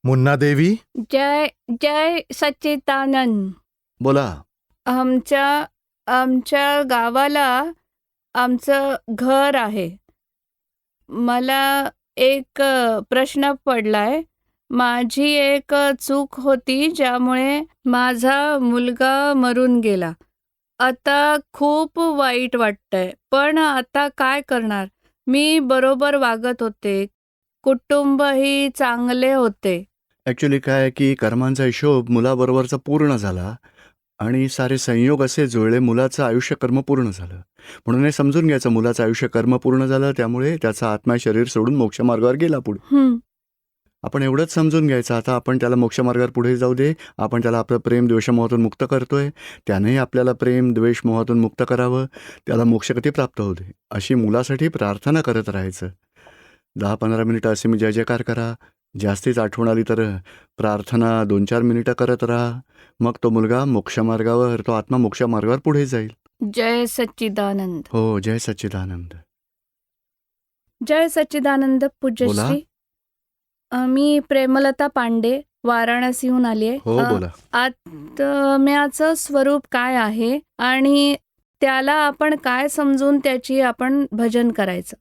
मुन्ना देवी. जय जय सच्चिदानंद. बोला. आमच्या आमच्या गावाला आमचं घर आहे. मला एक प्रश्न पडलाय. माझी एक चूक होती ज्यामुळे माझा मुलगा मरून गेला. आता खूप वाईट वाटतंय, पण आता काय करणार? मी बरोबर वागत होते, कुटुंबही चांगले होते. ॲक्च्युली काय आहे की कर्मांचा हिशोब मुलाबरोबरचा पूर्ण झाला आणि सारे संयोग असे जुळले, मुलाचं आयुष्य कर्म पूर्ण झालं. म्हणून हे समजून घ्यायचं, मुलाचं आयुष्य कर्म पूर्ण झालं, त्यामुळे त्याचा आत्मा शरीर सोडून मोक्षमार्गावर गेला पुढे. आपण एवढंच समजून घ्यायचं. आता आपण त्याला मोक्षमार्गावर पुढे जाऊ दे. आपण त्याला आपलं प्रेम द्वेषमोहातून मुक्त करतोय, त्यानेही आपल्याला प्रेम द्वेष मोहातून मुक्त करावं, त्याला मोक्षगती प्राप्त होऊ दे, अशी मुलासाठी प्रार्थना करत राहायचं. 10-15 मिनिटं असे मी जय जयकार करा. जास्तीच आठवण आली तर प्रार्थना 2-4 मिनिटं करत राहा. मग तो मुलगा मोक्षमार्गावर, तो आत्मा मोक्षमार्गावर पुढे जाईल. जय सच्चिदानंद. हो, जय सच्चिदानंद. जय सच्चिदानंद पूज्यश्री. मी प्रेमलता पांडे, वाराणसीहून आली आहे. हो, बोला. आत्म्याचं स्वरूप काय आहे आणि त्याला आपण काय समजून त्याची आपण भजन करायचं?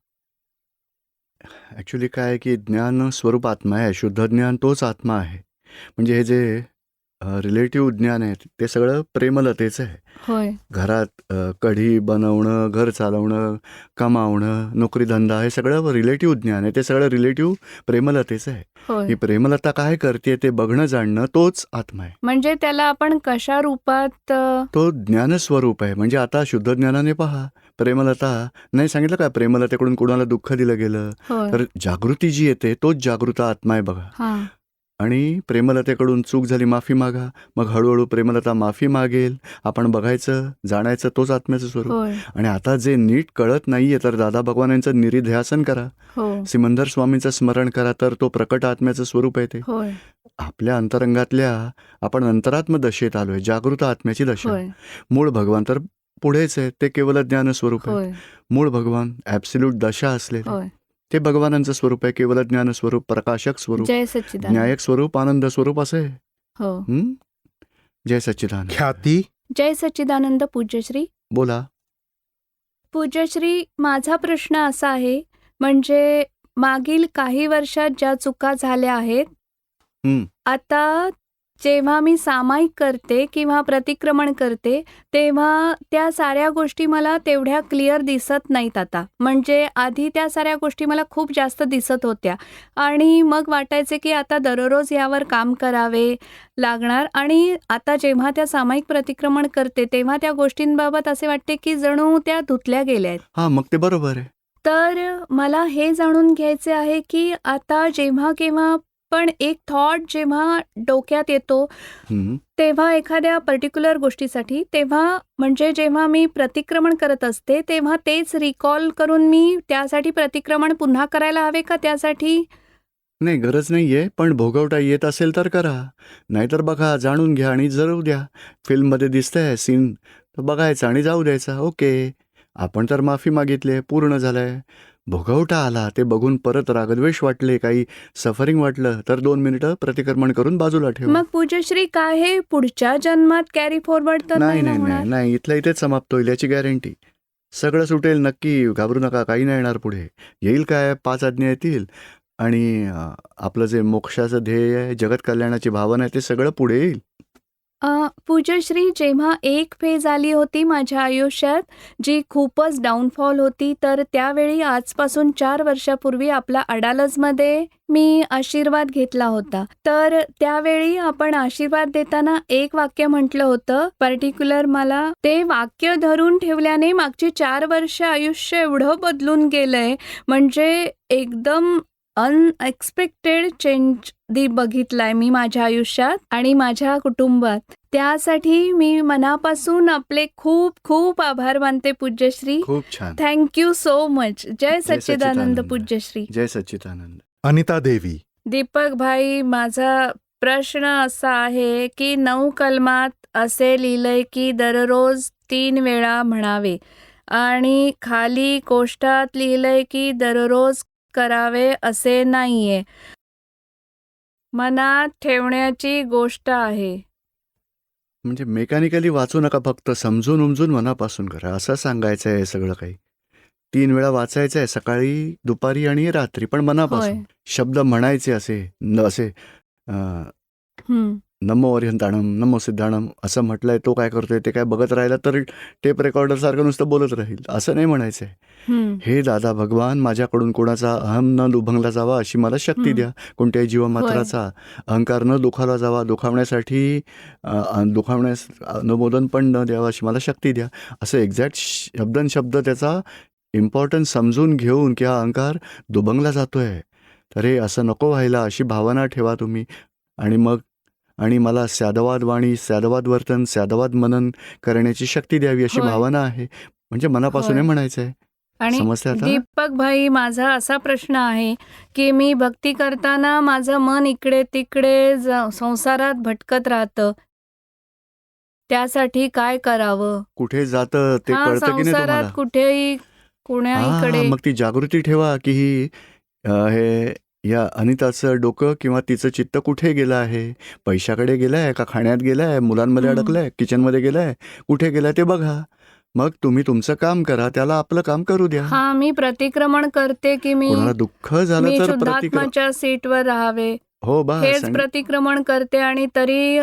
ॲक्च्युली काय आहे की ज्ञान स्वरूप आत्मा आहे, शुद्ध ज्ञान तोच आत्मा आहे. म्हणजे हे जे रिलेटिव्ह ज्ञान आहे ते सगळं प्रेमलतेचं आहे. होय. घरात कढी बनवणं, घर चालवणं, कमावणं, नोकरीधंदा, हे सगळं रिलेटिव्ह ज्ञान आहे. ते सगळं रिलेटिव्ह प्रेमलतेचं आहे. होय. ही प्रेमलता काय करते ते बघणं, जाणणं, तोच आत्मा आहे. म्हणजे त्याला आपण कशा रूपात तो ज्ञानस्वरूप आहे. म्हणजे आता शुद्ध ज्ञानाने पहा, प्रेमलता नाही सांगितलं का, प्रेमलतेकडून कोणाला दुःख दिलं गेलं होय. तर जागृती जी येते तोच जागृत आत्मा आहे बघा. हां. आणि प्रेमलतेकडून चूक झाली, माफी मागा. मग हळूहळू प्रेमलता माफी मागेल. आपण बघायचं, जाणायचं, तोच आत्म्याचं स्वरूप. होय. आणि आता जे नीट कळत नाहीये तर दादा भगवानांचं निरिध्यासन करा, हो. सिमंदर स्वामींचं स्मरण करा, तर तो प्रकट आत्म्याचं स्वरूप आहे ते. होय. आपल्या अंतरंगातल्या आपण अंतरात्म दशेत आलोय, जागृत आत्म्याची दशा. होय. मूळ भगवान तर पुढेच आहे, ते केवळ ज्ञान स्वरूप आहे. होय. मूळ भगवान ॲब्सोल्यूट दशा असलेले होय. ते भगवानांचं स्वरूप आहे, केवळ ज्ञान स्वरूप, प्रकाशक स्वरूप, जय सच्चिदानंद. न्यायक स्वरूप, आनंद स्वरूप असं आहे. हो. जय सच्चिदानंद. ख्याती. जय सच्चिदानंद पूज्यश्री. बोला. पूज्यश्री, माझा प्रश्न असा आहे, म्हणजे मागील काही वर्षात ज्या चुका झाल्या आहेत, आता जेव्हा मी सामायिक करते किंवा प्रतिक्रमण करते तेव्हा त्या साऱ्या गोष्टी मला तेवढ्या क्लिअर दिसत नाहीत आता. म्हणजे आधी त्या साऱ्या गोष्टी मला खूप जास्त दिसत होत्या आणि मग वाटायचे की आता दररोज यावर काम करावे लागणार. आणि आता जेव्हा त्या सामायिक प्रतिक्रमण करते तेव्हा त्या गोष्टींबाबत असे वाटते की जणू त्या धुतल्या गेल्या आहेत. हा, मग ते बरोबर आहे. तर मला हे जाणून घ्यायचे आहे की आता जेव्हा केव्हा पण एक थॉट जेव्हा डोक्यात येतो तेव्हा एखाद्या पर्टिक्युलर गोष्टीसाठी, तेव्हा म्हणजे जेव्हा मी प्रतिक्रमण करत असते तेव्हा तेच रिकॉल करून मी त्यासाठी प्रतिक्रमण पुन्हा करायला हवे का? त्यासाठी नाही, गरज नाहीये, पण भोगवता येत असेल तर करा, नाहीतर बघा, जाणून घ्या आणि जरूर द्या. फिल्ममध्ये दिसतंय सीन तर बघायचा आणि जाऊ द्यायचा. ओके, आपण तर माफी मागितली, पूर्ण झालंय. भोगवटा आला, ते बघून परत रागद्वेष वाटले, काही सफरिंग वाटलं तर 2 मिनिटं प्रतिक्रमण करून बाजूला ठेवा. मग पूज्यश्री, काय हे पुढच्या जन्मात कॅरी फॉरवर्ड तर नाही नाही ना नाही होणार? नाही नाही, इथल्या इथेच समाप्त होईल याची गॅरंटी. सगळं सुटेल नक्की, घाबरू नका, काही नाही येणार पुढे. येईल काय, 5 आज्ञा येतील आणि आपलं जे मोक्षाचं ध्येय आहे, जगत कल्याणाची भावना आहे, ते सगळं पुढे येईल. पूज्यश्री, जेव्हा एक फेज आली होती माझ्या आयुष्यात जी खूपच डाऊनफॉल होती, तर त्यावेळी आजपासून 4 वर्षापूर्वी आपला अडालजमध्ये मी आशीर्वाद घेतला होता. तर त्यावेळी आपण आशीर्वाद देताना एक वाक्य म्हटलं होतं पर्टिक्युलर. मला ते वाक्य धरून ठेवल्याने मागची 4 वर्ष आयुष्य एवढं बदलून गेलंय, म्हणजे एकदम अनएक्सपेक्टेड चेंज बघितलाय मी माझ्या आयुष्यात आणि माझ्या कुटुंबात. त्यासाठी मी मनापासून आपले खूप खूप आभार मानते पूज्यश्री. खूप छान. Thank you so much. जय सच्चिदानंद सच्चिदानंद. पूज्यश्री. जय सच्चिदानंद. अनिता देवी. दीपक भाई, माझा प्रश्न असा आहे की 9 कलमात असे लिहिलंय की दररोज 3 वेळा म्हणावे आणि खाली कोष्टात लिहिलंय की दररोज करावे असे नाहीये. मनात ठेवण्याची गोष्ट आहे. म्हणजे मेकॅनिकली वाचू नका, फक्त समजून उमजून मनापासून करा, असं सांगायचं आहे सगळं काही. 3 वेळा वाचायचं आहे, सकाळी, दुपारी आणि रात्री, पण होय. मनापासून. शब्द म्हणायचे असे हं. नमो अरिहंताणम, नमो सिद्धाणम असं म्हटलंय, तो काय करतोय ते काय बघत राहिला तर टेप रेकॉर्डर सारखं नुसतं बोलत राहील, असं नाही म्हणायचंय. हं. हे दादा भगवान, माझ्याकडून कोणाचा अहम न दुभंगला जावा अशी मला शक्ती हं. द्या. कोणत्याही होय. जीवमात्राचा अहंकार न दुखावला जावा, दुखावण्यासाठी दुखावण्यास अनुमोदन पण न द्यावं अशी मला शक्ती द्या. असं एक्झॅक्ट शब्दनशब्द त्याचा इम्पॉर्टन्स समजून घेऊन की हा अहंकार दुभंगला जातोय, तर हे असं नको व्हायला, अशी भावना ठेवा तुम्ही. आणि मला सॅदवाद वाणी, सॅदवाद वर्तन, सॅदवाद मनन करण्याची शक्ती द्यावी अशी होय. भावना आहे. म्हणजे मनापासून हे होय. म्हणायचं आहे. आणि समजतंय आता? दीपक भाई, माझा असा प्रश्न आहे की मी भक्ती करताना माझं मन इकडे तिकडे संसारात भटकत राहतं. त्यासाठी काय करावं? कुठे जातं ते हां, कळतं की नाही संसारात तुम्हाला? कुठेही, हां, कुणाहीकडे. मग ती जागृती ठेवा की हे या अनिताचं डोकं किंवा तिचं चित्त कुठे गेलं आहे? पैशाकडे गेलं आहे का खाण्यात गेलं आहे, मुलांमध्ये हं. अडकलं आहे, किचनमध्ये गेलं आहे, कुठे गेलं आहे ते बघा. मग तुम्ही तुमचं काम करा, त्याला आपलं काम करू द्या. हां, मी प्रतिक्रमण करते की कोणाला दुःख झालं तर शुद्धात्माच्या सीटवर राहावे. हो बस. हेच आणि प्रतिक्रमण करते आणि तरी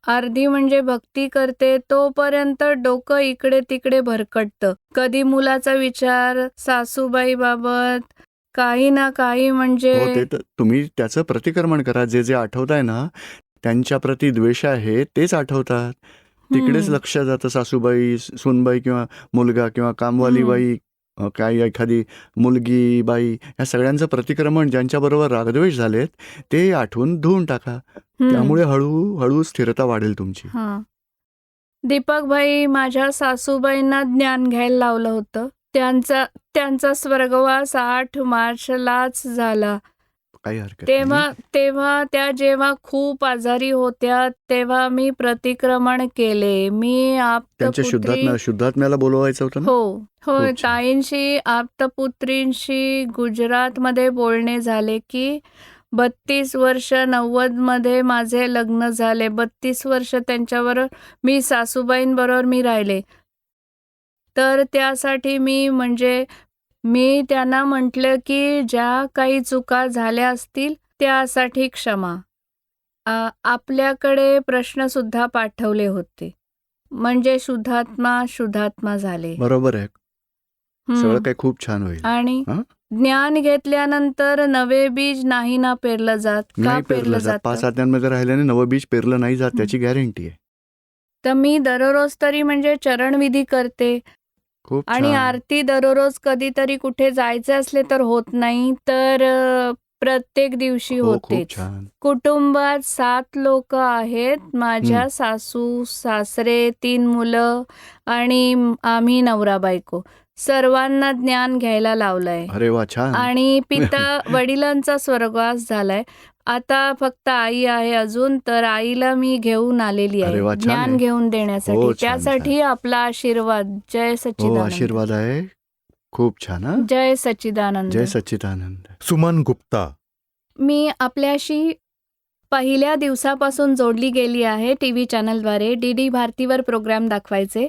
अर्धी म्हणजे भक्ती करते, तोपर्यंत डोकं इकडे तिकडे भरकटतं. कधी मुलाचा विचार, सासूबाई बाबत काही ना काही, हो, म्हणजे ते तर तुम्ही त्याचं प्रतिक्रमण करा. जे जे आठवताय ना, त्यांच्याप्रती द्वेष आहे तेच आठवतात. तिकडेच हं. लक्ष जातं. सासूबाई, सूनबाई किंवा मुलगा किंवा कामवाली हं. बाई, काही एखादी मुलगी, बाई, ह्या सगळ्यांचं प्रतिक्रमण ज्यांच्याबरोबर रागद्वेष झालेत ते आठवून धुवून टाका. त्यामुळे हळूहळू स्थिरता वाढेल तुमची. हां. दीपक भाई, माझ्या सासूबाईंना ज्ञान घ्यायला लावलं होतं. त्यांचा स्वर्गवास 8 मार्चलाच झाला. काही हरकत नाही. तेव्हा त्या जेव्हा खूप आजारी होत्या, तेव्हा मी प्रतिक्रमण केले. मी त्यांच्या शुद्धात्म्याला बोलवायचं होतं ना? होय. खूप छान. ताईंशी, आप्तपुत्रींशी गुजरातमध्ये बोलणे झाले की 32 वर्ष 90मध्ये माझे लग्न झाले. 32 वर्ष त्यांच्याबरोबर मी सासूबाईंबरोबर राहिले. तर त्यासाठी मी त्यांना म्हटलं की ज्या काही चुका झाल्या असतील त्यासाठी क्षमा. आपल्याकडे प्रश्नसुद्धा पाठवले होते. म्हणजे शुद्धात्मा झाले. बरोबर आहे. सगळं काही खूप छान होईल. आणि हं? ज्ञान घेतल्यानंतर नवे बीज नाही ना पेरलं जात. का नाही पेरलं जात. जातं? 5 आज्ञांमध्ये राहिल्याने नवं बीज पेरलं नाही जात, त्याची गॅरंटी आहे. तर मी दररोज तरी म्हणजे चरणविधी करते खूप आणि छान. आरती दररोज, कधीतरी कुठे जायचं असले तर होत नाही, तर प्रत्येक दिवशी हो, होतेच. खूप छान. कुटुंबात 7 लोक आहेत. माझ्या सासू सासरे, 3 मुलं आणि आम्ही नवरा बायको. सर्वांना ज्ञान घ्यायला लावलंय. अरे वा, छान. आणि वडिलांचा स्वर्गवास झालाय. आता फक्त आई आहे अजून, तर आईला मी घेऊन आलेली अरे आहे वा, छान ज्ञान आहे. घेऊन देण्यासाठी. हो, छान, त्यासाठी आपला आशीर्वाद. जय हो, सच्चिदानंद. आशीर्वाद आहे. खूप छान. हा, जय सच्चिदानंद. जय सच्चिदानंद. सुमन गुप्ता. मी आपल्याशी पहिल्या दिवसापासून जोडली गेली आहे. टीव्ही चॅनलद्वारे DD भारतीवर प्रोग्राम दाखवायचे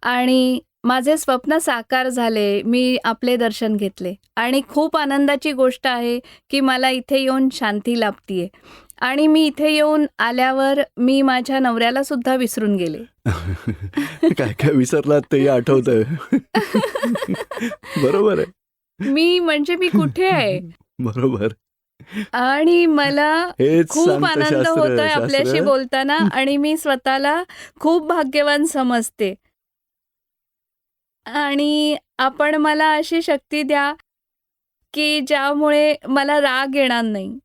आणि माझे स्वप्न साकार झाले. मी आपले दर्शन घेतले आणि खूप आनंदाची गोष्ट आहे की मला इथे येऊन शांती लाभतीये. आणि मी इथे येऊन आल्यावर मी माझ्या नवऱ्याला सुद्धा विसरून गेले. काय काय विसरलात ते आठवतंय. बरोबर आहे. मी कुठे आहे? बरोबर. आणि मला हेच खूप सांगतं आनंद होतोय आपल्याशी शास्त्र. बोलताना आणि मी स्वतःला खूप भाग्यवान समजते. आणि आपण मला अशी शक्ती द्या की ज्यामुळे मला राग येणार नाही.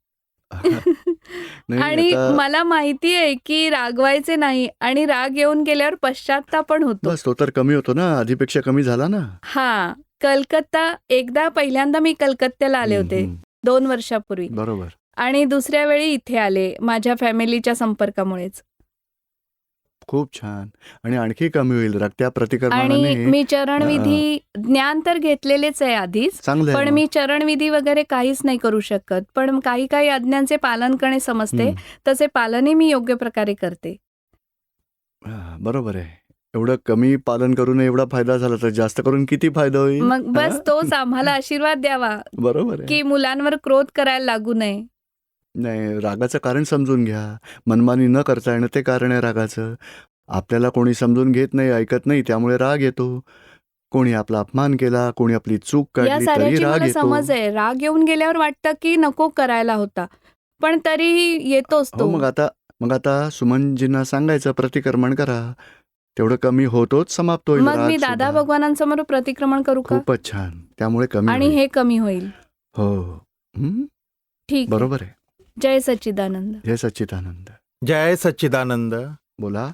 नाही, आणि आता मला माहिती आहे की रागवायचे नाही आणि राग येऊन गेल्यावर पश्चात्ताप पण होतो. बस तो तर कमी होतो ना, आधीपेक्षा कमी झाला ना. हां, पहिल्यांदा मी कलकत्त्याला आले होते 2 वर्षापूर्वी बरोबर. आणि दुसऱ्या वेळी इथे आले माझ्या फॅमिलीच्या संपर्कामुळेच. खूप छान. आणि आणखी कमी होईल त्या आणि प्रतिक्रमणाने. मी चरणविधी ज्ञान तर घेतलेलेच आहे आधीच, चांगलं आहे पण मग. मी चरणविधी वगैरे काहीच नाही करू शकत. पण काही काही आज्ञांचे पालन करणे समजते, हं. तसे पालनही मी योग्य प्रकारे करते. बरोबर आहे. एवढं कमी पालन करून एवढा फायदा झाला तर जास्त करून किती फायदा होईल? मग बस तोच आम्हाला आशीर्वाद द्यावा, बरोबर आहे. की मुलांवर क्रोध करायला लागू नये. नाही, रागाचं कारण समजून घ्या. मनमानी न करता येणं ते कारण आहे रागाचं. आपल्याला कोणी समजून घेत नाही, ऐकत नाही, त्यामुळे राग येतो. कोणी आपला अपमान केला, कोणी आपली चूक या काढली तरी साऱ्याची राग मला येतो. समज आहे. राग येऊन गेल्यावर वाटतं की नको करायला होता, पण तरीही येतोच हो, तो. मग आता सुमनजींना सांगायचं प्रतिक्रमण करा. तेवढं कमी होतोच, समाप्त होईल मग मी राग दादा सुद्धा. भगवानांसमोर प्रतिक्रमण करू का? खूपच छान. त्यामुळे कमी आणि होईल. हे कमी होईल. हो. हं? ठीक आहे. बरोबर आहे. जय सच्चिदानंद. जय सच्चिदानंद. जय सच्चिदानंद. बोला.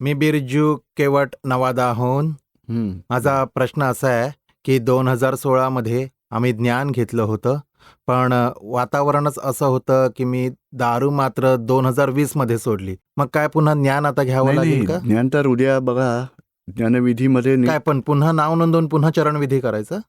मी बिरजू केवट नवादाहून. हं. माझा प्रश्न असा आहे की 2016 मध्ये आम्ही ज्ञान घेतलं होतं, पण वातावरणच असं होतं की मी दारू मात्र 2020 मध्ये सोडली. मग काय पुन्हा ज्ञान आता घ्यावं नाही, लागेल का? ज्ञान तर उद्या बघा. ज्ञानविधीमध्ये काय पण पुन्हा नाव नोंदवून पुन्हा चरणविधी करायचं?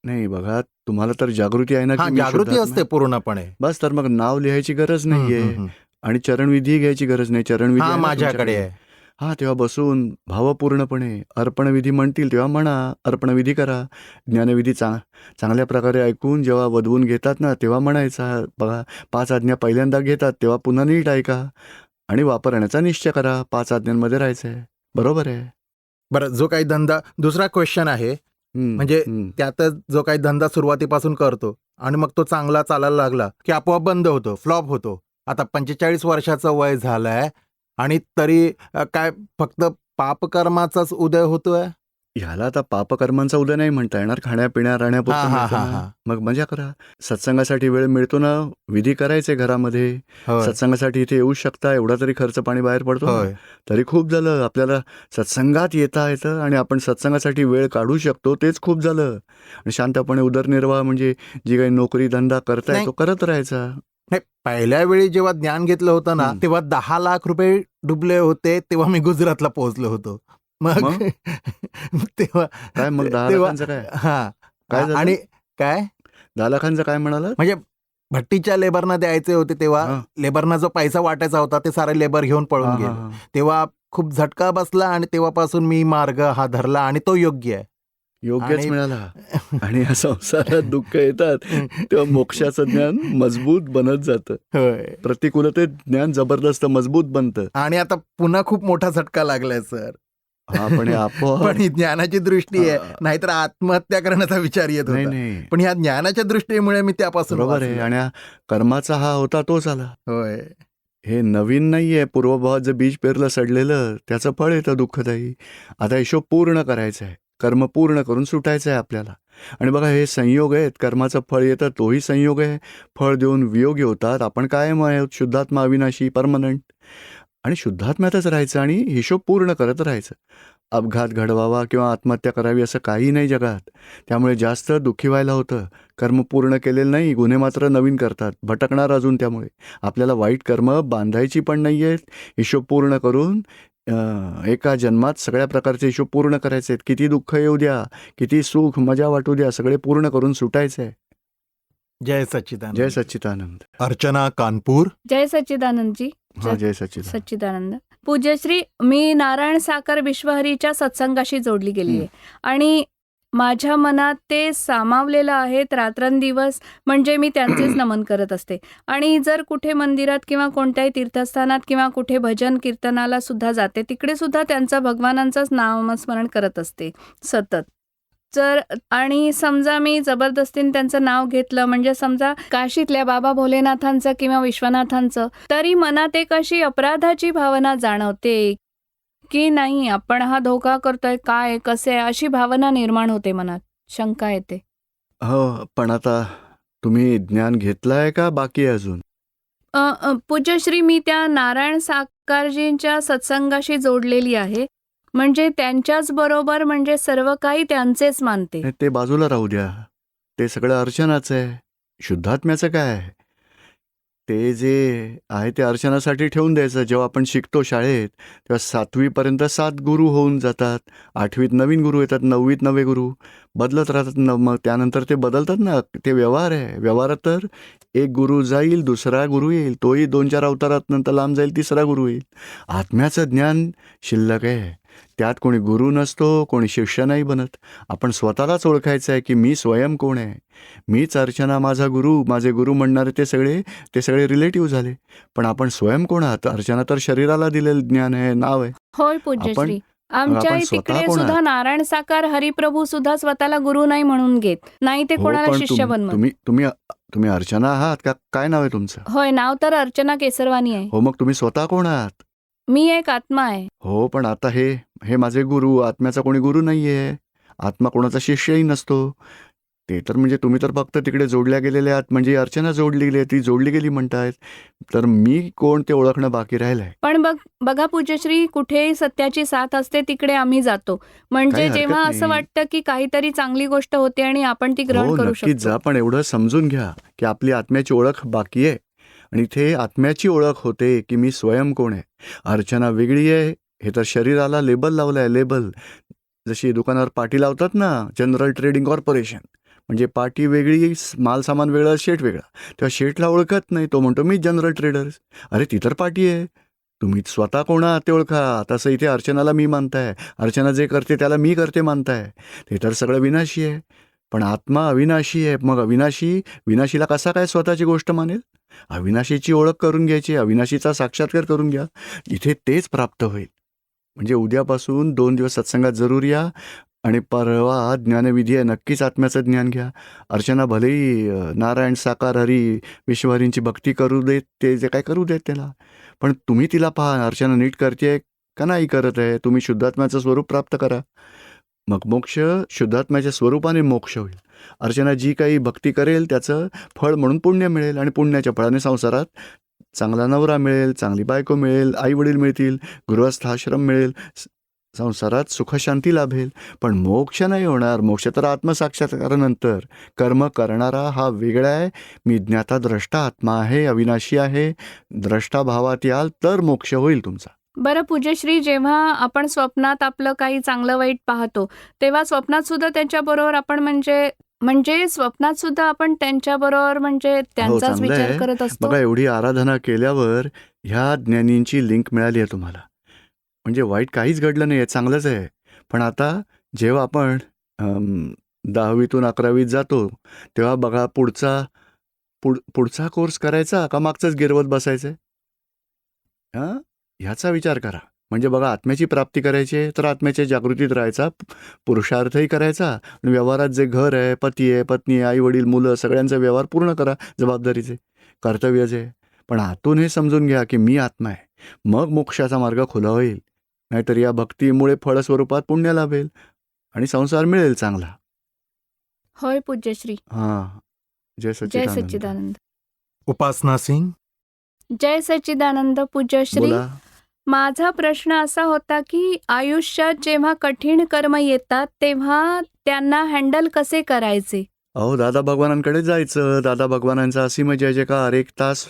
नाही बघा, तुम्हाला तर जागृती आहे ना हा, की मी जागृती शुद्धात्मा असते आहे. पूर्णपणे. बस तर मग नाव लिहायची गरज हम्म, नाहीये हम्म, हम्म. आणि चरणविधी घ्यायची गरज नाही. चरणविधी हा, आहे ना माझ्याकडे तुमच्याकडे. आहे. हा, तेव्हा बसून भावपूर्णपणे अर्पणविधी म्हणतील तेव्हा म्हणा, अर्पणविधी करा. ज्ञानविधी चांगल्या प्रकारे ऐकून जेव्हा वदवून घेतात ना तेव्हा म्हणायचा. बघा, 5 आज्ञा पहिल्यांदा घेतात तेव्हा पुन्हा नीट ऐका आणि वापरण्याचा निश्चय करा. 5 आज्ञांमध्ये राहायचंय. बरोबर आहे. बरं, जो काही धंदा, दुसरा क्वेश्चन आहे, हं, म्हणजे हं. त्यातच जो काही धंदा सुरुवातीपासून करतो आणि मग तो चांगला चालायला लागला की आपोआप बंद होतो, फ्लॉप होतो. आता 45 वर्षाचं वय झालंय आणि तरी काय फक्त पापकर्माचाच उदय होतोय? ह्याला आता पापकर्मांचा उदय नाही म्हणता येणार. खाण्यापिण्या हा, राहण्यापुरतं हा, मिळतं हा, ना. हा. मग मजा करा. सत्संगासाठी वेळ मिळतो ना, विधी करायचे घरामध्ये. होय, सत्संगासाठी इथे येऊ शकता, एवढा तरी खर्च पाणी बाहेर पडतो ना. होय. तरी खूप झालं. आपल्याला सत्संगात येता येतं आणि आपण सत्संगासाठी वेळ काढू शकतो, तेच खूप झालं. आणि शांतपणे उदरनिर्वाह म्हणजे जी काही नोकरी धंदा करताय नाही. तो करत राहायचा. नाही, पहिल्या वेळी जेव्हा ज्ञान घेतलं होतं ना, हं. तेव्हा 10 लाख रुपये डुबले होते. तेव्हा मी गुजरातला पोहोचलो होतो. मग मग? तेव्हा काय मग 10 तेव्हा लाखांचं काय? हा, काय झालं? आणि काय 10 लाखांचं काय म्हणालात? म्हणजे भट्टीच्या लेबरना द्यायचे होते, तेव्हा हां. लेबरना जो पैसा वाटायचा होता ते सारे लेबर घेऊन पळून हां, हां, गेले. हां. तेव्हा खूप झटका बसला आणि तेव्हापासून मी मार्ग हा धरला आणि तो योग्य आहे. योग्यच आणि मिळाला. आणि या संसारात दुःख येतात तेव्हा मोक्षाचं ज्ञान मजबूत बनत जातं. होय. प्रतिकूलतेत ज्ञान जबरदस्त मजबूत बनतं. आणि आता पुन्हा खूप मोठा झटका लागलाय सर. हा, पण हे आपोआप पण ही ज्ञानाची दृष्टी आहे, हा. नाहीतर आत्महत्या करण्याचा विचार येत नाही होता. नाही, पण ह्या ज्ञानाच्या दृष्टीमुळे मी त्यापासून बरोबर आहे. वाचलो. आणि हा कर्माचा हा होता तोच आला. होय. हे नवीन नाहीये. पूर्वभावात जे बीज पेरलं सडलेलं त्याचं फळ येतं दुःखदायी. आता हिशोब पूर्ण करायचा आहे. कर्म पूर्ण करून सुटायचं आहे आपल्याला. आणि बघा, हे संयोग आहेत. कर्माचं फळ येतं तोही संयोग आहे. फळ देऊन वियोगी होतात. आपण कायम आहोत शुद्धात्मा, अविनाशी, परमनंट. आणि शुद्धात्म्यातच राहायचं आणि हिशोब पूर्ण करत राहायचं. अपघात घडवावा किंवा आत्महत्या करावी असं काही नाही जगात. त्यामुळे जास्त दुःखी व्हायला होतं. कर्म पूर्ण केलेलं नाही, गुन्हे मात्र नवीन करतात. भटकणार अजून. त्यामुळे आपल्याला वाईट कर्म बांधायची पण नाही आहेत. हिशोब पूर्ण करून एका जन्मात सगळ्या प्रकारचे हिशोब पूर्ण करायचे आहेत. किती दुःख येऊ द्या, किती सुख मजा वाटू द्या, सगळे पूर्ण करून सुटायचं आहे. जय सच्चिदानंद. जय सच्चिदानंद. अर्चना, कानपूर. जय सच्चिदानंदजी. हा, जय सच्चिदानंद. सच्चिदानंद. पूज्यश्री, मी नारायण साखर विश्वहरीच्या सत्संगाशी जोडली गेली आहे आणि माझ्या मनात ते सामावलेलं आहेत रात्रंदिवस. म्हणजे मी त्यांचेच नमन करत असते. आणि जर कुठे मंदिरात किंवा कोणत्याही तीर्थस्थानात किंवा कुठे भजन कीर्तनाला सुद्धा जाते, तिकडे सुद्धा त्यांचं भगवानांचंच नामस्मरण करत असते सतत. जर आणि समजा मी जबरदस्तीने त्यांचं नाव घेतलं, म्हणजे समजा काशीतल्या बाबा भोलेनाथांचं किंवा विश्वनाथांचं, तरी मनात एक अशी अपराधाची भावना जाणवते की नाही, आपण हा धोका करतोय, काय कसे, अशी भावना निर्माण होते मनात. शंका येते. हो, पण आता तुम्ही ज्ञान घेतलंय का बाकी आहे अजून? पूज्यश्री, मी त्या नारायण साकारजींच्या सत्संगाशी जोडलेली आहे. म्हणजे त्यांच्याच बरोबर, म्हणजे सर्व काही त्यांचेच मानते. नाही, ते बाजूला राहू द्या. ते सगळं अर्चनाचं आहे. शुद्धात्म्याचं काय आहे? ते जे आहे ते अर्चनासाठी ठेवून द्यायचं. जेव्हा आपण शिकतो शाळेत तेव्हा 7वी पर्यंत 7 गुरु होऊन जातात. 8वीत नवीन गुरु येतात, 9वीत नवे गुरु बदलत राहतात. मग त्यानंतर ते बदलतात ना. ते व्यवहार आहे. व्यवहारात तर एक गुरु जाईल, दुसरा गुरु येईल, तोही 2-4 अवतारात नंतर लांब जाईल, तिसरा गुरु येईल. आत्म्याचं ज्ञान शिल्लक आहे. त्यात कोणी गुरु नसतो, कोणी शिष्य नाही बनत. आपण स्वतःलाच ओळखायचं आहे की मी स्वयं कोण आहे. मीच अर्चना, माझा गुरु, माझे गुरु म्हणणारे ते सगळे रिलेटिव्ह झाले. पण आपण स्वयं कोण आहात? अर्चना तर शरीराला दिलेलं ज्ञान आहे, नाव आहे. होय आपण पूज्यश्री. आमच्या आपण स्वतः तिकडे कोण सुद्धा आहात? नारायण साकार हरिप्रभू सुद्धा स्वतःला गुरु नाही म्हणून घेत. नाही ते हो, कोणाला पण शिष्य बनवत. तुम्ही तुम्ही तुम्ही अर्चना आहात का? काय नाव आहे तुमचं? होय, नाव तर अर्चना केसरवानी आहे. हो, मग तुम्ही स्वतः कोण आहात? मी एक आत्मा आहे. हो, पण आता हे माझे गुरु, आत्म्याचा कोणी गुरु नाहीये. आत्मा कोणाचा शिष्यही नसतो. ते तर म्हणजे तुम्ही तर फक्त तिकडे जोडल्या गेलेले आहात. म्हणजे अर्चना जोडली गेली, ती जोडली गेली म्हणतायत. तर मी कोण ते ओळखणं बाकी राहिलंय. पण बघा पूज्यश्री, कुठेही सत्याची साथ असते तिकडे आम्ही जातो. म्हणजे काही हरकत जेव्हा असं नाही. वाटतं की काहीतरी चांगली गोष्ट होते आणि आपण ती ग्रहण हो, करू नक्कीच शकतो. जा. पण एवढं समजून घ्या की आपली आत्म्याची ओळख बाकी आहे. आणि इथे आत्म्याची ओळख होते की मी स्वयं कोण आहे. अर्चना वेगळी आहे. हे तर शरीराला लेबल लावलं आहे, लेबल. जशी दुकानावर पाटी लावतात ना, जनरल ट्रेडिंग कॉर्पोरेशन. म्हणजे पाटी वेगळी, मालसामान वेगळं, शेठ वेगळा. तेव्हा शेठला ओळखत नाही, तो म्हणतो मी जनरल ट्रेडर्स. अरे ती तर पाटी आहे. तुम्ही स्वतः कोण आहात ते ओळखा. तसं इथे अर्चनाला मी मानताय, अर्चना जे करते त्याला मी करते मानताय. ते तर सगळं विनाशी आहे. पण आत्मा अविनाशी आहे. मग विनाशीला कसा काय स्वतःची गोष्ट मानेल? अविनाशीची ओळख करून घ्यायची, अविनाशीचा साक्षात्कार करून घ्या. इथे तेच प्राप्त होईल. म्हणजे उद्यापासून 2 दिवस सत्संगात जरूर या आणि परवा ज्ञानविधी आहे, नक्कीच आत्म्याचं ज्ञान घ्या. अर्चना भलेही नारायण साकार हरी विश्वहरींची भक्ती करू देत, ते जे काय करू देत त्याला. पण तुम्ही तिला पहा, अर्चना नीट करते का नाही करत आहे. तुम्ही शुद्धात्म्याचं स्वरूप प्राप्त करा. मग मोक्ष शुद्धात्म्याच्या स्वरूपाने मोक्ष होईल. अर्चना जी काही भक्ती करेल त्याचं फळ म्हणून पुण्य मिळेल आणि पुण्याच्या फळाने संसारात चांगला नवरा मिळेल, चांगली बायको मिळेल, आईवडील मिळतील, गृहस्थ आश्रम मिळेल, संसारात सुखशांती लाभेल. पण मोक्ष नाही होणार. मोक्ष तर आत्मसाक्षात्कारानंतर. कर्म करणारा हा वेगळा आहे. मी ज्ञाता द्रष्टा आत्मा आहे, अविनाशी आहे. द्रष्टा भावात याल तर मोक्ष होईल तुमचा. बरं पूज्यश्री, जेव्हा आपण स्वप्नात आपलं काही चांगलं वाईट पाहतो तेव्हा स्वप्नात सुद्धा त्यांच्याबरोबर आपण म्हणजे स्वप्नात सुद्धा आपण त्यांच्याबरोबर म्हणजे हो, त्यांचाच चांगलं विचार आहे. करत असतो. बघा, एवढी आराधना केल्यावर ह्या ज्ञानींची लिंक मिळाली आहे तुम्हाला. म्हणजे वाईट काहीच घडलं नाही आहे, चांगलंच आहे. पण आता जेव्हा आपण 10वीतून 11वीत जातो तेव्हा बघा पुढचा कोर्स करायचा का मागचंच गिरवत बसायचं आहे? हां, ह्याचा विचार करा. म्हणजे बघा, आत्म्याची प्राप्ती करायची आहे तर आत्म्याच्या जागृतीत राहायचा, पुरुषार्थही करायचा आणि व्यवहारात जे घर आहे, पती आहे, पत्नी आहे, आई वडील, मुलं सगळ्यांचा व्यवहार पूर्ण करा जबाबदारीचे, कर्तव्याचे आहे. पण आतून हे समजून घ्या की मी आत्मा आहे. मग मोक्षाचा मार्ग खुला होईल. नाहीतर या भक्तीमुळे फळस्वरूपात पुण्य लाभेल आणि संसार मिळेल चांगला. होय पूज्यश्री. हां, जय जय सच्चिदानंद. सच्चिदानंद. उपासना सिंग. जय सच्चिदानंद पूज्यश्री. बोला. माझा प्रश्न असा होता की आयुष्यात जेव्हा कठीण कर्म येतात तेव्हा त्यांना हँडल कसे करायचे? अहो, दादा भगवानांकडे जायचं. दादा भगवानांचा असीम जय जयकार. 1 तास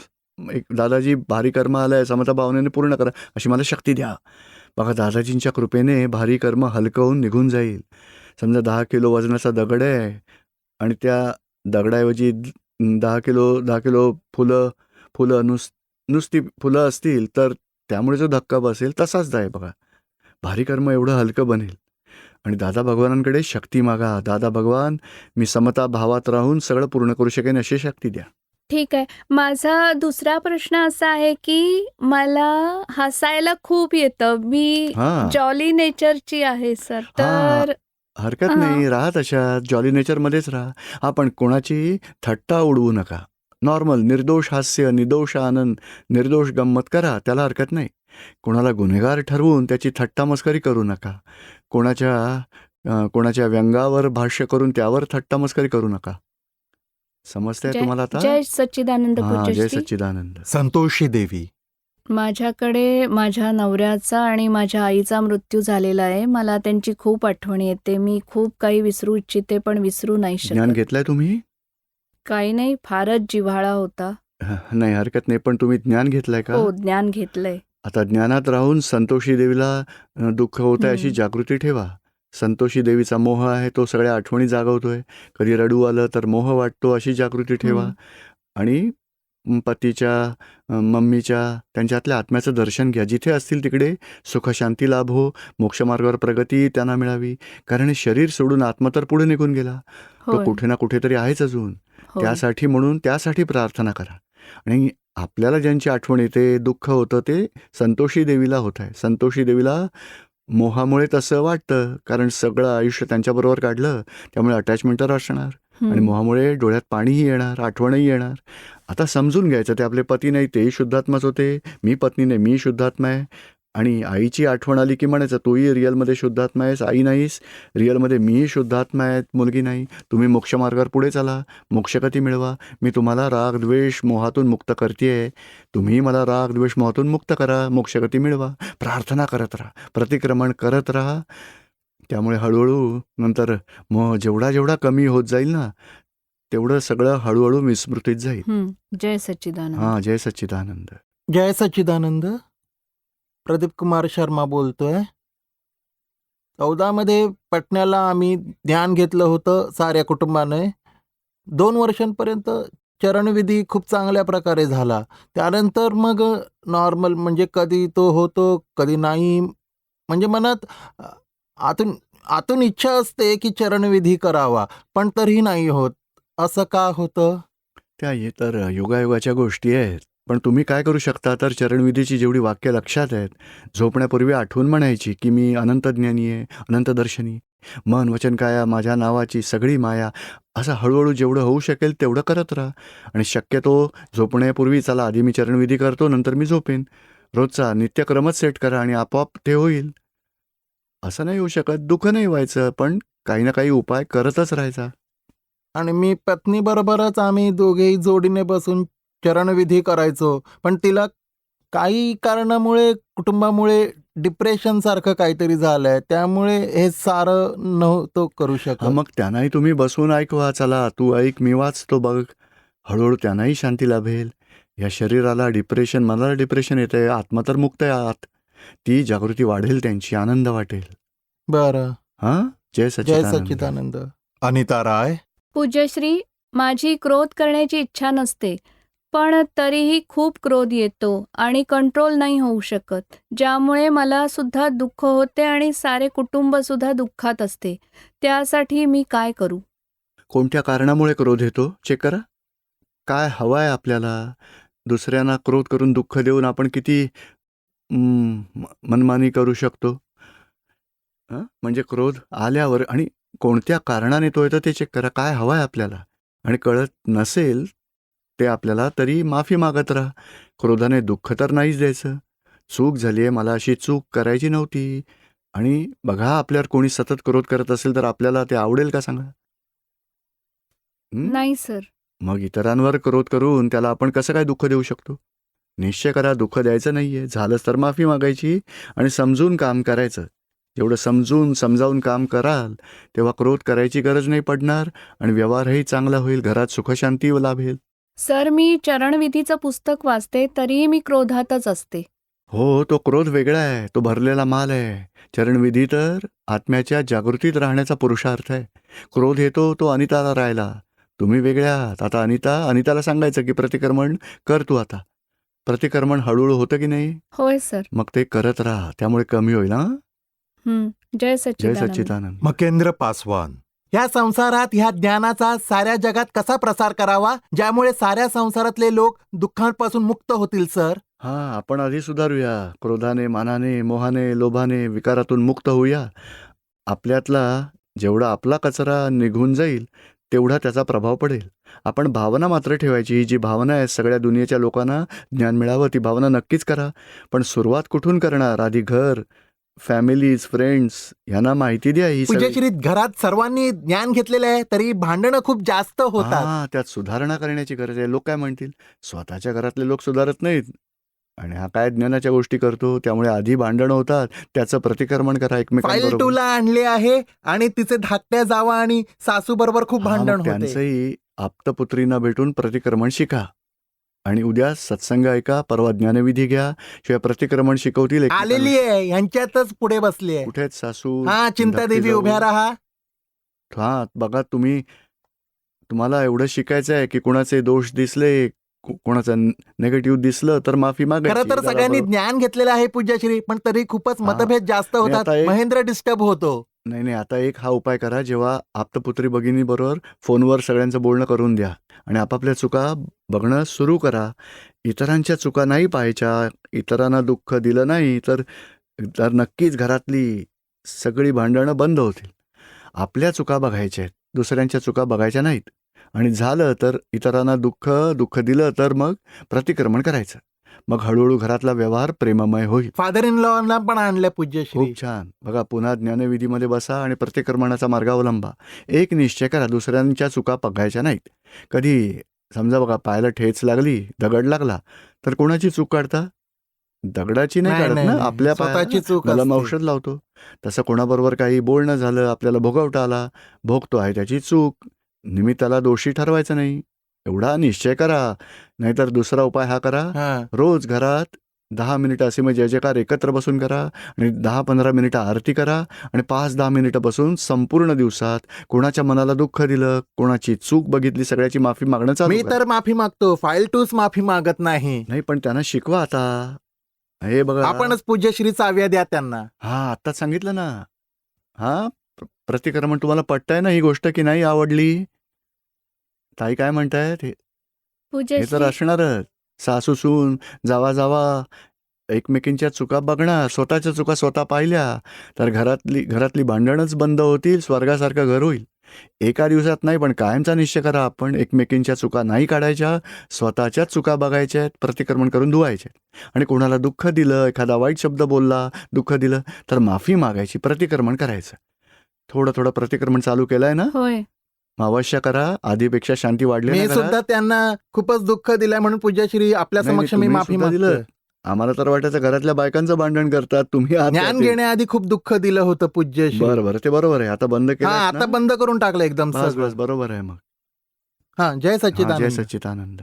दादाजी भारी कर्म आलंय, समता भावनेने पूर्ण करा, अशी मला शक्ती द्या. बघा, दादाजींच्या कृपेने भारी कर्म हलकं होऊन निघून जाईल. समजा 10 किलो वजनाचा दगड आहे आणि त्या दगडाऐवजी 10 किलो फुलं नुसती फुलं असतील तर त्यामुळे जो धक्का बसेल तसाच आहे. बघा, भारी कर्म एवढं हलकं बनेल. आणि दादा भगवानांकडे शक्ती मागा. दादा भगवान, मी समता भावात राहून सगळं पूर्ण करू शकेन अशी शक्ती द्या. ठीक आहे. माझा दुसरा प्रश्न असा आहे की मला हसायला खूप येतं. मी हां. जॉली नेचरची आहे सर. हां, तर हरकत हां. नाही. राहा तशात, जॉली नेचरमध्येच राहा. हां, पण कोणाची थट्टा उडवू नका. नॉर्मल निर्दोष हास्य, निर्दोष आनंद, निर्दोष गंमत करा, त्याला हरकत नाही. कोणाला गुन्हेगार ठरवून त्याची थट्टा मस्करी करू नका. कोणाच्या व्यंगावर भाष्य करून त्यावर थट्टा मस्करी करू नका. समजतंय जय तुम्हाला आता? जय सच्चिदानंद हां, जय पूज्यश्री. सच्चिदानंद. संतोषी देवी. माझ्याकडे माझ्या नवऱ्याचा आणि माझ्या आईचा मृत्यू झालेला आहे. मला त्यांची खूप आठवण येते. मी खूप काही विसरू इच्छिते पण विसरू नाही ज्ञान शकत. घेतलंय तुम्ही? काही नाही, फारच जिव्हाळा होता. नाही हरकत नाही, पण तुम्ही ज्ञान घेतलंय का? हो, ज्ञान घेतलंय. आता ज्ञानात राहून संतोषी देवीला दुःख होत आहे अशी हं. जागृती ठेवा. संतोषी देवीचा मोह आहे, तो सगळ्या आठवणी जागवतोय. कधी रडू आलं तर मोह वाटतो अशी जागृती ठेवा. हं. आणि पतीच्या, मम्मीच्या, त्यांच्यातल्या आत्म्याचं दर्शन घ्या. जिथे असतील तिकडे सुखशांती लाभो, मोक्षमार्गावर प्रगती त्यांना मिळावी. कारण हे शरीर सोडून आत्मा तर पुढे निघून गेला. तो होय, कुठे ना कुठेतरी आहेच अजून. होय. म्हणून त्यासाठी प्रार्थना करा. आणि आपल्याला ज्यांची आठवण येते, दुःख होतं, ते संतोषी देवीला होत आहे. संतोषी देवीला मोहामुळे तसं वाटतं, कारण सगळं आयुष्य त्यांच्याबरोबर काढलं, त्यामुळे अटॅचमेंट तर असणार. आणि हं. मोहामुळे डोळ्यात पाणीही येणार, आठवणही येणार. आता समजून घ्यायचं, ते आपले पती नाही, तेही शुद्धात्माच होते. मी पत्नी नाही, मी शुद्धात्मा आहे. आणि आईची आठवण आली की म्हणायचं, तूही रिअलमध्ये शुद्धात्मा आहेस, आई नाहीस. रिअलमध्ये मीही शुद्धात्मा आहे, मुलगी नाही. तुम्ही मोक्षमार्गावर पुढे चाला, मोक्षगती मिळवा. मी तुम्हाला राग, द्वेष, मोहातून मुक्त करतेय. तुम्ही मला राग, द्वेष, मोहातून मुक्त करा, मोक्षगती मिळवा. प्रार्थना करत राहा, प्रतिक्रमण करत राहा. त्यामुळे हळूहळू नंतर मोह जेवढा जेवढा कमी होत जाईल ना, तेवढं सगळं हळूहळू विस्मृतीत जाईल. हं. जय सच्चिदानंद. हां, जय सच्चिदानंद. जय सच्चिदानंद. प्रदीप कुमार शर्मा बोलतोय. 14 मध्ये पटण्याला आम्ही ध्यान घेतलं होतं साऱ्या कुटुंबाने. 2 वर्षांपर्यंत चरणविधी खूप चांगल्या प्रकारे झाला. त्यानंतर मग नॉर्मल, म्हणजे कधी तो होतो, कधी नाही. म्हणजे मनात आतून आतून इच्छा असते की चरणविधी करावा, पण तरीही नाही होत. असं का होतं? हे तर योगायोगाच्या गोष्टी आहेत. पण तुम्ही काय करू शकता, तर चरणविधीची जेवढी वाक्य लक्षात आहेत, झोपण्यापूर्वी आठवून म्हणायची की मी अनंत ज्ञानी आहे, अनंत दर्शनी, मन वचन काया माझ्या नावाची सगळी माया. असं हळूहळू जेवढं होऊ शकेल तेवढं करत राहा. आणि शक्यतो झोपण्यापूर्वी चला आधी मी चरणविधी करतो, नंतर मी झोपेन. रोजचा नित्यक्रमच सेट करा आणि आपोआप ते होईल. असं नाही होऊ शकत, दुःख नाही व्हायचं, पण काही ना काही उपाय करतच राहायचा. आणि मी पत्नीबरोबरच आम्ही दोघेही जोडीने बसून चरणविधी करायचो. पण तिला काही कारणामुळे, कुटुंबामुळे डिप्रेशन सारखं काहीतरी झालंय, त्यामुळे हे सारं नव्हतं करू हां, शकत. मग त्यांनाही तुम्ही बसून ऐकवा. चला तू ऐक, मी वाचतो बघ. हळूहळू त्यांनाही शांती लाभेल. या शरीराला डिप्रेशन, मनाला डिप्रेशन येतंय, आत्मा तर मुक्त आहे आत. ती जागृती वाढेल, त्यांची आनंद वाटेल. बरं. हां, जय जय सच्चिदानंद. सच्चिदानंद. अनिता राय. पूज्यश्री, माझी क्रोध करण्याची इच्छा नसते, पण तरीही खूप क्रोध येतो आणि कंट्रोल नाही होऊ शकत, ज्यामुळे मला सुद्धा दुःख होते आणि सारे कुटुंब सुद्धा दुःखात असते. त्यासाठी मी काय करू? कोणत्या कारणामुळे क्रोध येतो चेक करा. काय हवं आहे आपल्याला? दुसऱ्यांना क्रोध करून दुःख देऊन आपण किती मनमानी करू शकतो. म्हणजे क्रोध आल्यावर आणि कोणत्या कारणाने तो येतो ते चेक करा. काय हवं आहे आपल्याला? आणि कळत नसेल ते आपल्याला, तरी माफी मागत राहा. क्रोधाने दुःख तर नाहीच द्यायचं. चूक झाली आहे, मला अशी चूक करायची नव्हती. आणि बघा, आपल्यावर कोणी सतत क्रोध करत असेल तर आपल्याला ते आवडेल का सांगा? नाही सर. मग इतरांवर क्रोध करून त्याला आपण कसं काय दुःख देऊ शकतो? निश्चय करा, दुःख द्यायचं नाहीये. झालंच तर माफी मागायची आणि समजून काम करायचं. जेवढं समजावून काम कराल तेव्हा क्रोध करायची गरज नाही पडणार आणि व्यवहारही चांगला होईल, घरात सुखशांती लाभेल. सर, मी चरणविधीचं पुस्तक वाचते, तरीही मी क्रोधातच असते. हो, तो क्रोध वेगळा आहे, तो भरलेला माल आहे. चरणविधी तर आत्म्याच्या जागृतीत राहण्याचा पुरुषार्थ आहे. क्रोध येतो तो अनिताला राहायला. तुम्ही वेगळ्या आहात. आता अनिताला सांगायचं की प्रतिक्रमण कर तू आता. प्रतिक्रमण हळूहळू होतं की नाही? होय सर. मग ते करत राहा, त्यामुळे कमी होईल. हां, जय जय सच्चिदानंद. सच्चिदानंद. मकेंद्र पासवान. या संसारात ह्या ज्ञानाचा साऱ्या जगात कसा प्रसार करावा, ज्यामुळे साऱ्या संसारातले लोक दुःखांपासून मुक्त होतील सर? हां, आपण आधी सुधारूया. क्रोधाने, मानाने, मोहाने, लोभाने, विकारातून मुक्त होऊया. आपल्यातला जेवढा आपला कचरा निघून जाईल तेवढा त्याचा प्रभाव पडेल. आपण भावना मात्र ठेवायची. ही जी भावना आहे, सगळ्या दुनियेच्या लोकांना ज्ञान मिळावं, ती भावना नक्कीच करा. पण सुरुवात कुठून करणार? आधी घर, फॅमिलीज, फ्रेंड्स यांना माहिती द्या. ही सगळी पूज्यश्री, घरात सर्वांनी ज्ञान घेतलेलं आहे, तरी भांडणं खूप जास्त होतात. हां, त्यात सुधारणा करण्याची गरज आहे. लोक काय म्हणतील? स्वतःच्या घरातले लोक सुधारत नाहीत आणि हा काय ज्ञानाच्या गोष्टी करतो, त्यामुळे आधी भांडणं होतात. त्याचं प्रतिक्रमण करा फाईल एकमेकांबरोबर. टूला आणले आहे आणि तिचे धाकट्या जावा आणि सासू बरोबर खूप हां, भांडण मग होते. त्यांचंही आप्तपुत्रींना भेटून प्रतिक्रमण शिका. आणि उद्या सत्संग ऐका, परवा ज्ञानविधी घ्या, शिवाय प्रतिक्रमण शिकवतील एकमेकांना. आलेली आहे ह्यांच्यातच पुढे बसली आहे. कुठे आहेत सासू? हा चिंतादेवी धाकटी जाऊ? उभ्या राहा. हा बघा, तुम्हाला एवढं शिकायचं आहे की कुणाचे दोष दिसले, कोणाचं नेगेटिव्ह दिसलं तर माफी मागायची. खरं तर जरा सगळ्यांनी बरोबर- ज्ञान घेतलेलं आहे पूज्यश्री, पण तरी खूपच हा. मतभेद जास्त होतात. आता एक- महेंद्र डिस्टर्ब होतो. नाही, आता एक हा उपाय करा, जेव्हा आप्तपुत्री भगिनी बरोबर फोनवर सगळ्यांचं बोलणं करून द्या आणि आपापल्या चुका बघणं सुरू करा. इतरांच्या चुका नाही पाहायच्या. इतरांना दुःख दिलं नाही तर नक्कीच घरातली सगळी भांडणं बंद होतील. आपल्या चुका बघायच्या आहेत, दुसऱ्यांच्या चुका बघायच्या नाहीत. आणि झालं तर इतरांना दुःख दिलं तर मग प्रतिक्रमण करायचं. मग हळूहळू घरातला व्यवहार प्रेममय होईल. फादर इन लॉना पण आणल्या पूज्यश्री. खूप छान. बघा, पुन्हा ज्ञानविधीमध्ये बसा आणि प्रतिक्रमणाचा मार्ग अवलंबा. एक निश्चय करा, दुसऱ्यांच्या चुका बघायच्या नाहीत. कधी समजा बघा, पायाला ठेच लागली, दगड लागला, तर कोणाची चूक काढता? दगडाची नाही काढत ना, आपल्या स्वतःची चूक मला असते. औषध लावतो. तसं कोणाबरोबर काही बोलणं झालं, आपल्याला भोगवटा आला, भोगतो आहे त्याची चूक, निमित्ताला दोषी ठरवायचं नाही. एवढा निश्चय करा. नाहीतर दुसरा उपाय हा करा, हा. रोज घरात 10 मिनिटं असे म्हणजे जय जयकार एकत्र बसून करा आणि 10-15 मिनिटं आरती करा आणि 5-10 मिनिटं बसून संपूर्ण दिवसात कोणाच्या मनाला दुःख दिलं, कोणाची चूक बघितली, सगळ्याची माफी मागणं चालू मी करा. तर माफी मागतो, फाईल टूच माफी मागत नाही. नाही, पण त्यांना शिकवा आता. हे बघा, आपणच पूज्यश्री चाव्या द्या त्यांना. हा आत्ताच सांगितलं ना. हा प्रतिक्रमण तुम्हाला पटतंय ना ही गोष्ट की नाही आवडली? ताई काय म्हणतायत? हे तर पूज्यश्री असणारच. सासू सून जावा एकमेकींच्या चुका बघणार, स्वतःच्या चुका स्वतः पाहिल्या तर घरातली भांडणच बंद होतील, स्वर्गासारखं घर होईल. एका दिवसात नाही, पण कायमचा निश्चय करा, आपण एकमेकींच्या चुका नाही काढायच्या, स्वतःच्याच चुका बघायच्या आहेत, प्रतिक्रमण करून धुवायचे. आणि कोणाला दुःख दिलं, एखादा वाईट शब्द बोलला, दुःख दिलं तर माफी मागायची, प्रतिक्रमण करायचं. थोडं प्रतिक्रमण चालू केलंय ना, होय. अवश्य करा. आधीपेक्षा शांती वाढली मी ना घरात? सुद्धा त्यांना खूपच दुःख दिलंय म्हणून पूज्यश्री आपल्या नाही, समक्ष मी तुम्ही माफी सुद्धा मागतो. दिलं. आम्हाला तर वाटायचं घरातल्या बायकांचं भांडण करतात, तुम्ही आहात ज्ञान त्यातील. घेण्याआधी खूप दुःख दिलं होतं पूज्यश्री. बरं ते बरोबर आहे. आता बंद हा केलं आता बंद करून टाकलं एकदम बस सगळं. बरोबर आहे. मग हा जय हा, जय सच्चिदानंद. सच्चिदानंद.